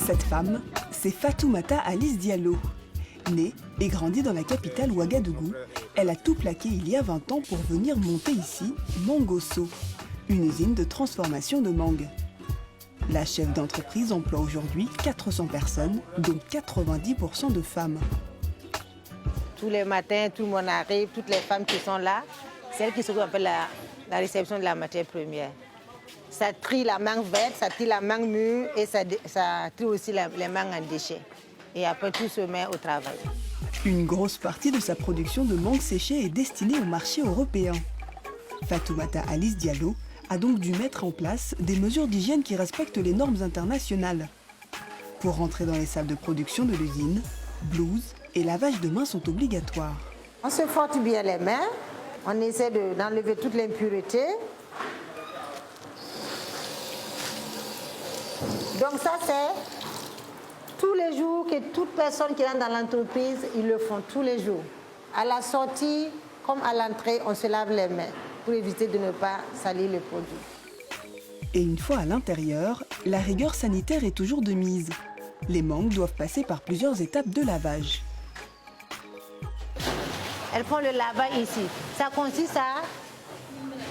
Cette femme, c'est Fatoumata Alice Diallo. Née et grandie dans la capitale Ouagadougou, elle a tout plaqué il y a 20 ans pour venir monter ici Mangosso, une usine de transformation de mangue. La chef d'entreprise emploie aujourd'hui 400 personnes, dont 90% de femmes. Tous les matins, tout le monde arrive, toutes les femmes qui sont là, c'est elles qui s'occupent de la réception de la matière première. Ça trie la mangue verte, ça trie la mangue mûre et ça trie aussi les mangues en déchets. Et après, tout se met au travail. Une grosse partie de sa production de mangue séchée est destinée au marché européen. Fatoumata Alice Diallo a donc dû mettre en place des mesures d'hygiène qui respectent les normes internationales. Pour rentrer dans les salles de production de l'usine, blouse et lavage de mains sont obligatoires. On se frotte bien les mains, on essaie d'enlever toute l'impureté. Donc ça, c'est tous les jours que toute personne qui est dans l'entreprise, ils le font tous les jours. À la sortie, comme à l'entrée, on se lave les mains pour éviter de ne pas salir le produit. Et une fois à l'intérieur, la rigueur sanitaire est toujours de mise. Les mangues doivent passer par plusieurs étapes de lavage. Elles font le lavage ici. Ça consiste à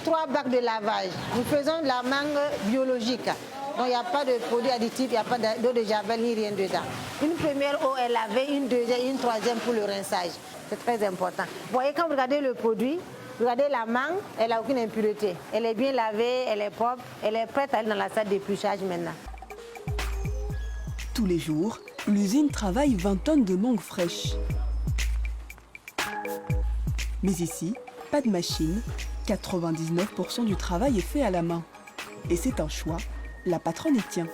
3 bacs de lavage. Nous faisons de la mangue biologique. Donc il n'y a pas de produits additifs, il n'y a pas d'eau de javel ni rien dedans. Une première eau est lavée, une deuxième, une troisième pour le rinçage. C'est très important. Vous voyez, quand vous regardez le produit, regardez la mangue, elle n'a aucune impureté. Elle est bien lavée, elle est propre, elle est prête à aller dans la salle d'épluchage maintenant. Tous les jours, l'usine travaille 20 tonnes de mangue fraîche. Mais ici, pas de machine, 99% du travail est fait à la main. Et c'est un choix, la patronne y tient.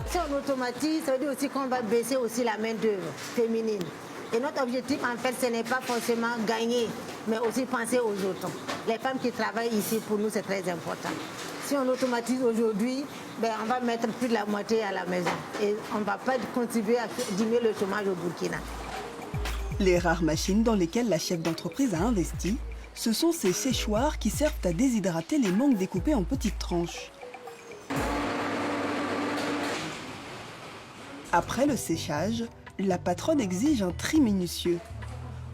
Si on automatise, ça veut dire aussi qu'on va baisser aussi la main-d'œuvre féminine. Et notre objectif, en fait, ce n'est pas forcément gagner, mais aussi penser aux autres. Les femmes qui travaillent ici, pour nous, c'est très important. Si on automatise aujourd'hui, on va mettre plus de la moitié à la maison. Et on ne va pas contribuer à diminuer le chômage au Burkina. Les rares machines dans lesquelles la chef d'entreprise a investi, ce sont ces séchoirs qui servent à déshydrater les mangues découpées en petites tranches. Après le séchage, la patronne exige un tri minutieux.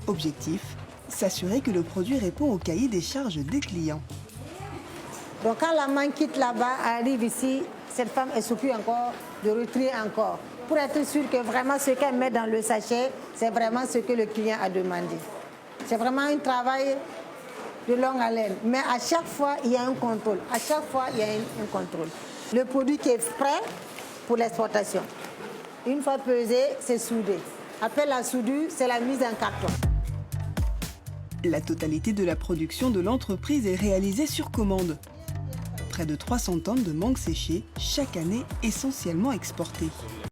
Objectif, s'assurer que le produit répond au cahier des charges des clients. Donc quand la mangue quitte là-bas, arrive ici, cette femme elle s'occupe encore de retrier encore, pour être sûre que vraiment ce qu'elle met dans le sachet, c'est vraiment ce que le client a demandé. C'est vraiment un travail de longue haleine, mais à chaque fois, il y a un contrôle. À chaque fois, il y a un contrôle. Le produit qui est prêt pour l'exportation. Une fois pesé, c'est soudé. Après la soudure, c'est la mise en carton. La totalité de la production de l'entreprise est réalisée sur commande. Près de 300 tonnes de mangue séchée chaque année essentiellement exportées.